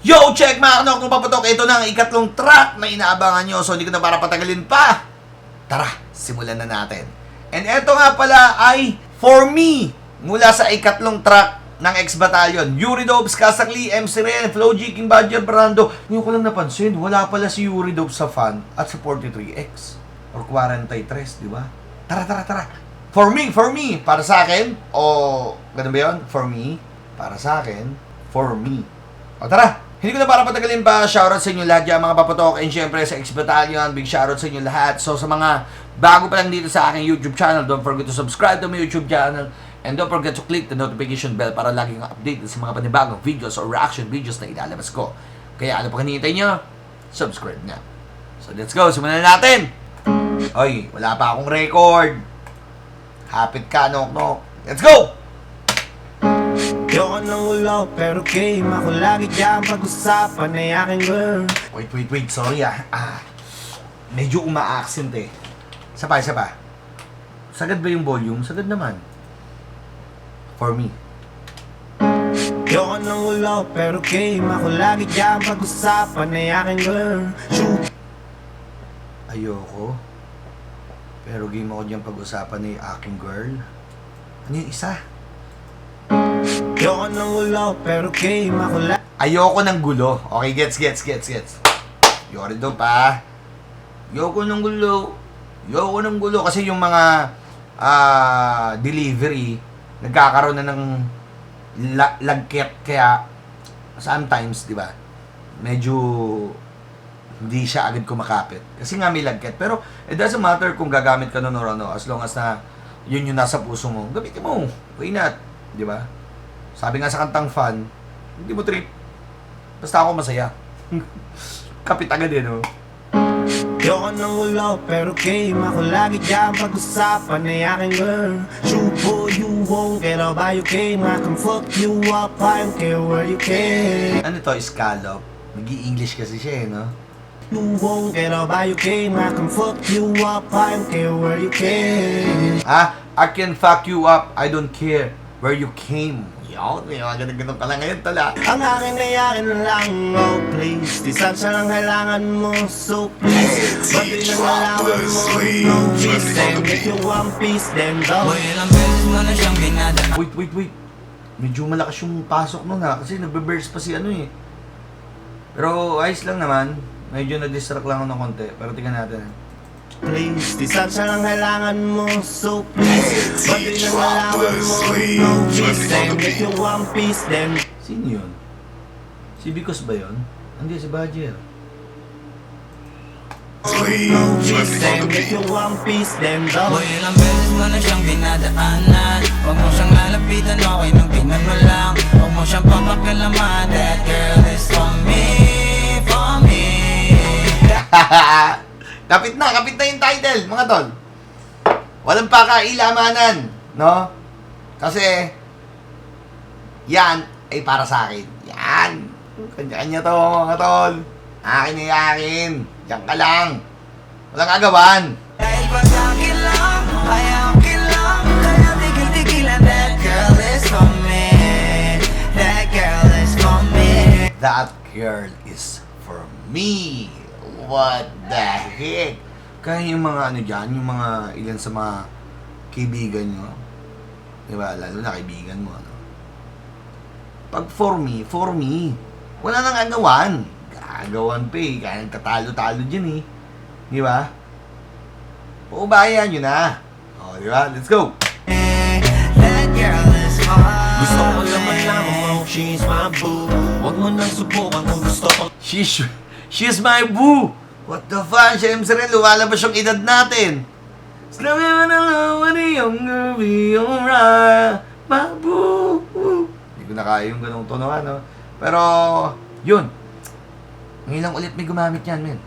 Yo, check mga kanok nung papatok. Ito na ang ikatlong track na inaabangan nyo. So, hindi ko na para patagalin pa. Tara, simulan na natin. And ito nga pala ay For Me. Mula sa ikatlong track ng X-Battalion. Yuri Dobes, Kasakli, MC Ren, Flo G, King Badger, Brando. Hindi ko lang napansin, wala pala si Yuri Dobes sa fan at sa 43X. Or 43, di ba? Tara. For me. Para sa akin. O, ganun ba yun? For me. Para sa akin. For me. O, tara. Hindi ko na para patagalin pa, shoutout sa inyo lahat dyan mga papatok, and syempre sa X-Battalion, big shoutout sa inyo lahat. So sa mga bago pa lang dito sa aking YouTube channel, don't forget to subscribe to my YouTube channel, and don't forget to click the notification bell para lagi kang update sa mga panibagong videos or reaction videos na ilalabas ko. Kaya ano pa hinihintay nyo? Subscribe na. So let's go, simulan na natin! Oy, wala pa akong record. Hapit ka, nok. Let's go! Yoko ng ulo, pero game ako lagi dyan pag-usapan na aking girl. Wait, sorry medyo uma-accent eh. Isa pa. Sagad ba yung volume? Sagad naman. For me. Yoko ng ulo, pero game ako lagi dyan pag-usapan na aking girl. Shoot. Ayoko. Pero game ako dyan pag-usapan ni aking girl. Ano yung isa? Yoko ng ulo, pero game ako lagi. Ayoko ng gulo. Okay, gets. Yori do pa. Ayoko ng gulo. Kasi yung mga delivery, nagkakaroon na ng lagket. Kaya, sometimes, di ba, medyo hindi siya agad kumakapit. Kasi nga may lagket. Pero, it doesn't matter kung gagamit ka nun or ano. As long as na yun yung nasa puso mo, gamitin mo. Why not? Di ba? Sabi nga sa kantang Fan, hindi mo trip. Basta ako masaya. Kapit agad eh, no? Yoko ng ulo, pero game ako lagi dyan pag-usapan na aking girl. Shoot boy, you won't get out by your game. I can fuck you up, I don't care where you came. Ano to, scallop? Nag-i-English kasi siya eh, no? You won't get out by your game. I can fuck you up, I don't care where you came. I can fuck you up, I don't care where you came. Yun, may mga ganun ka lang ngayon tala. Ang akin ay akin lang, oh please. Distansya lang kailangan mo, so please. Pati lang nalaman mo, no peace. And if you want peace, then go. Ilang beses mo na siyang binadaan. Wait. Medyo malakas yung pasok nun kasi nagbe-burst pa si ano eh. Pero ayos lang naman. Medyo na-distract lang ako ng konti. Pero tingnan natin. Please, distansya lang kailangan mo, so please. Pati lang nalaman mo, no peace. And if you want peace, then Sino yun? Si Bicos ba yun? Hindi, si Badger. no peace. And if you want peace, then go. Ilang beses mo na siyang binadaanan. Huwag mo siyang lalapitan, okay nung tingnan mo lang. Huwag mo siyang papakalaman. That girl is for me. Kapit na yung title, mga tol. Walang pakailamanan, no? Kasi, yan ay para sa akin. Yan. Kanya-kanya to, mga tol. Akin ay akin. Diyan ka lang. Walang agawan. Dahil pag akin lang, ay akin lang. Kaya tigil-tigilan, that girl is for me. That girl is for me. That girl is for me. What the heck? Kaya yung mga ano dyan, yung mga ilan sa mga kaibigan nyo, di ba? Lalo na kaibigan mo, ano? Pag for me, wala nang agawan. Gagawan pa eh, kaya nagtatalo-talo dyan eh. Di ba? Paubayan nyo na. O, di ba? Let's go! That girl is for me. Gusto ko naman lang mo, she's my boo. Huwag mo nang subukan kung gusto ko. She's my boo! What the fuck? Siyempre rin, lumalabas yung edad natin. Sabi mo na lang, yung be alright, my boo! Hindi ko na kaya yung ganong tono, no? Pero, yun. Ngayon lang ulit may gumamit yan, men.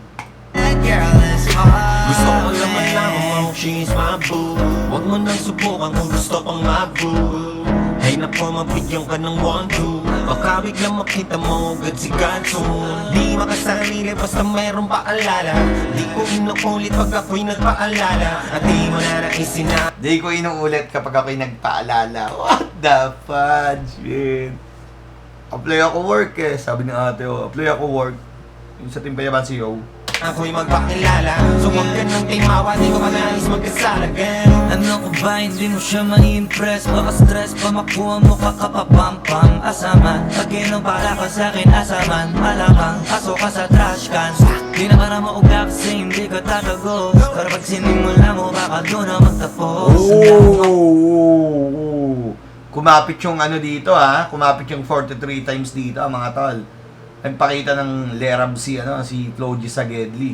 That girl is for me. Gusto ko naman lang mo, she's my boo. Huwag mo nang subukan kung gusto pang mag-boo. Ay naku, mabigyan ka ng 1-2. Baka biglang makita mo agad si Ganso. Di makasarili basta mayroong paalala. Di ko inuulit pag ako'y nagpaalala. At di mo na naisin na Di ko inuulit kapag ako'y nagpaalala. What the fudge, man? Apply ako work eh. Sabi ni ate, apply ako work. Yung sa Timpayaban si Yo. Ako'y magpakilala. So wag ka nang timawa, di ko manais magkasala, girl. Ano ko ba, hindi mo siya mai-impress? Baka stress pa makuha mo kakapapampam. Asaman, pag para ka sa'kin asaman. Malamang, aso ka sa trash can. Di na para maugla kasi hindi ka tatago. Pero pag sinimula mo, baka doon na magtapos. Kumapit yung ano dito ha. Kumapit yung 43 times dito mga tol. Nagpakita ng lerab si Flo G Sagedli.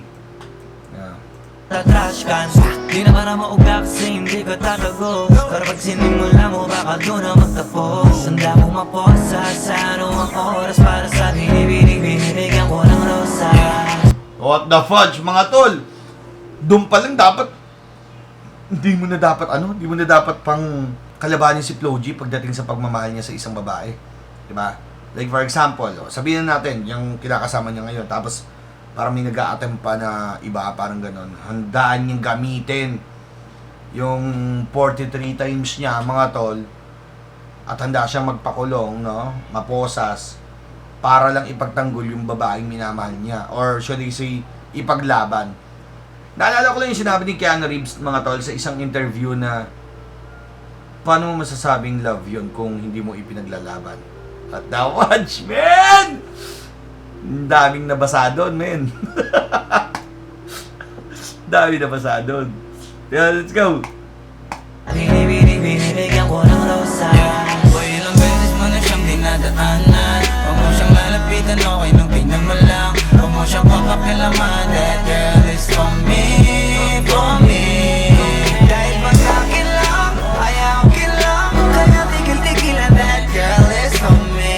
Yeah. Sa trash can, di na para maugla kasi hindi ka tatago. Pero pag sinimula mo, baka doon na magtapos. Handa kong maposa sa anumang oras para sa binibigyan ko ng rosa. What the fudge mga tol? Doon pa lang dapat hindi mo na dapat pang kalabanin si Flo G pagdating sa pagmamahal niya sa isang babae. Diba? Like for example, sabihin natin, yung kinakasama niya ngayon, tapos parang may nag-a-attempt pa na iba, parang ganon. Handaan niyang gamitin yung 43 times niya, mga tol, at handa siyang magpakulong, no? Maposas, para lang ipagtanggol yung babaeng minamahal niya. Or should I say, ipaglaban. Naalala ko lang yung sinabi ni Keanu Reeves, mga tol, sa isang interview na paano mo masasabing love yun kung hindi mo ipinaglalaban? At now watch, man! Ang daming nabasa doon, man. Daming nabasa doon. Yeah, let's go! Binibigyan ko ng rosa. Boy, ilang beses mo na siyang dinadaanan. Huwag mo siyang lalapitan, okay nung tingnan mo lang. Huwag mo siyang papakilaman. That girl is for me, for me. Dahil pag akin lang, ay akin lang. Kaya tigil-tigilan, that girl is for me.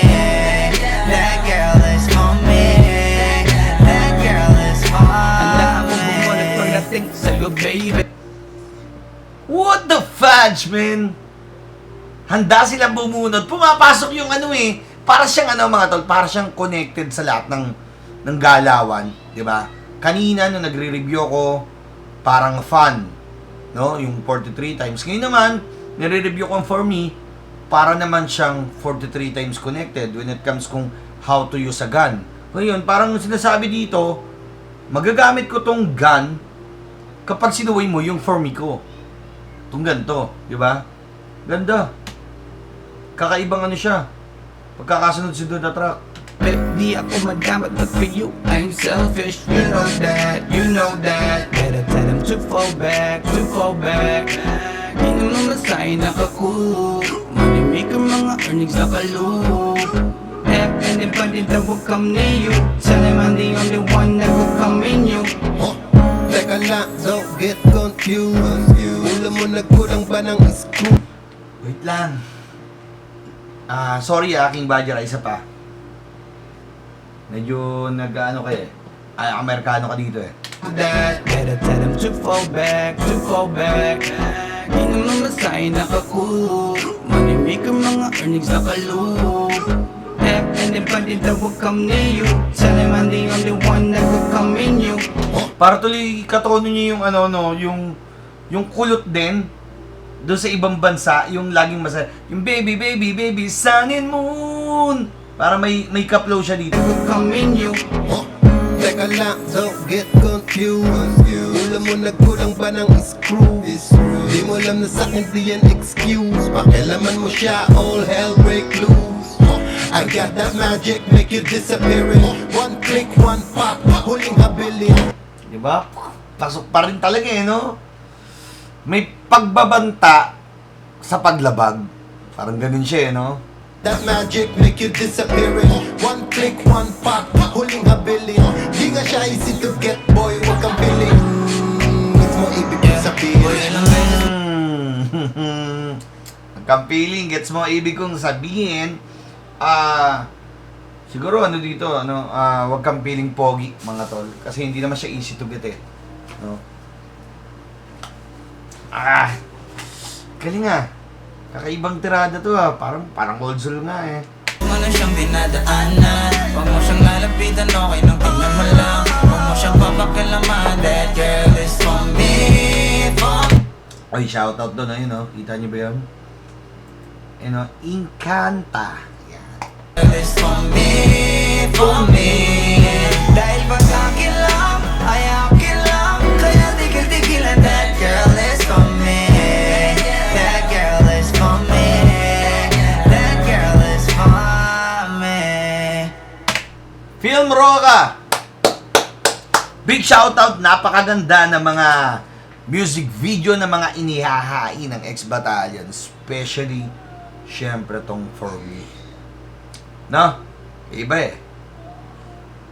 That girl is for me. That girl is for me. Handa akong bumulat pagdating sa'yo, baby. What the fudge, man? Handa silang bumunod. Pumapasok yung para siyang mga tol, para siyang connected sa lahat ng galawan, 'di ba? Kanina nung nagre-review ko, parang fun, no? Yung 43 times. Ngayon naman, nire-review ko for me, para naman siyang 43 times connected when it comes kung how to use a gun. Ngayon, parang sinasabi dito, magagamit ko tong gun kapag sinuway mo yung for me ko. Itong ganito, di ba? Ganda. Kakaibang siya. Pagkakasunod-sunod na track. Di ako magamat, but for you, I'm selfish. You know that. Better tell them to fall back. Di naman masaya nakaku. Manimik ang mga earnings nakalu. And then pa din na huwag kami niyo. Tell them I'm the only one na huwag kami niyo. Teka lang, don't get confused. Ulam mo nagkulang ba ng screw? Wait lang. Sorry King Badger, isa pa. Medyo Amerikano ka dito eh. That better tell them to fall back. Di naman masaya nakaku. Manimik ang mga earnings nakalu. And then pa din na huwag kami niyo. Tell them I'm the only one na huwag kami niyo. Para tuloy katono niya yung yung kulot din doon sa ibang bansa, yung laging masaya, yung baby, sun and moon. Para may ka-flow siya dito. Kami niyo. Teka lang, don't get confused. Ulam mo nagkulang ba ng screw? Di mo alam na sa'kin di yan excuse. Pakialaman mo siya, all hell break loose. I got that magic, make you disappearing. One click, one pop, huling habilin. Diba? Pasok pa rin talaga no? May pagbabanta sa paglabag. Parang ganun siya no? That magic make you disappearing. One click, one pop, huling habilin. Di nga siya easy to get, boy, wag kang piling. It's mo ibig kong sabihin. Nagkampiling, gets mo ibig kong sabihin. Siguro dito, wag kang piling pogi, mga tol. Kasi hindi naman siya easy to get eh. No? Galing Kakaibang tirada to parang old soul nga eh. Ano siyang dinadaanan. Huwag mo siyang lalapitan, okay nung tingnan mo lang. Huwag mo siyang papakilaman. That girl is for me, for me. Oy, shoutout doon, kita niyo ba yun? Inkanta. Yan. girl is for me, for me. Dahil pag akin lang, ay akin lang. Kaya tigil-tigilan, that girl is for me. That girl is for me. That girl is for me. Film Roca! Big shoutout, napakaganda ng mga music video na mga inihahain ng X-Battalion. Especially, syempre tong For Me. No? Iba eh.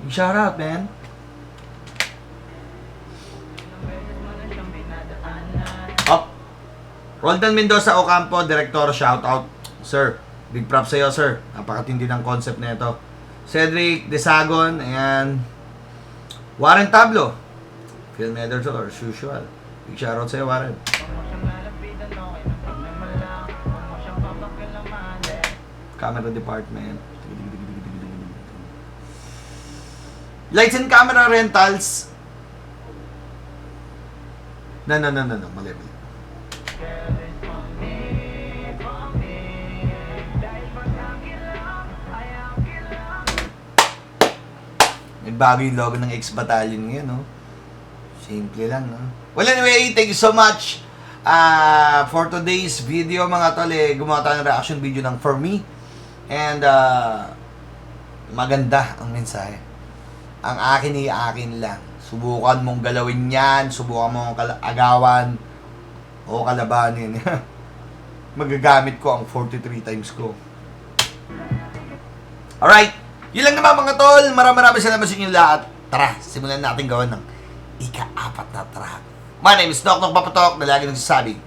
Big shoutout, man. Up. Roldan Mendoza Ocampo, Director, shoutout. Sir, big props sa'yo, sir. Napakatindi ng concept na ito. Cedric Desagon, ayan. Warren Tablo, film editor as usual. Big shoutout sa'yo, Warren. Camera department. Lights and camera rentals. No. Mali. Nagbago yung logo ng X-Battalion ngayon, no? Simple lang, no? Well, anyway, thank you so much for today's video, mga tol. Gumawa tayo ng reaction video ng For Me. And, maganda ang mensahe. Ang akin lang. Subukan mong galawin yan. Subukan mong agawan. O kalabanin. Magagamit ko ang 43 times ko. Alright. Yun lang naman mga tol. Maraming salamat sa inyo lahat. Tara, simulan natin gawin ng ika-4 na track. My name is Nok Papatok na lagi nagsasabi,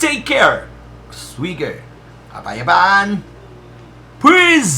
take care, swigger, kapayapaan, peace!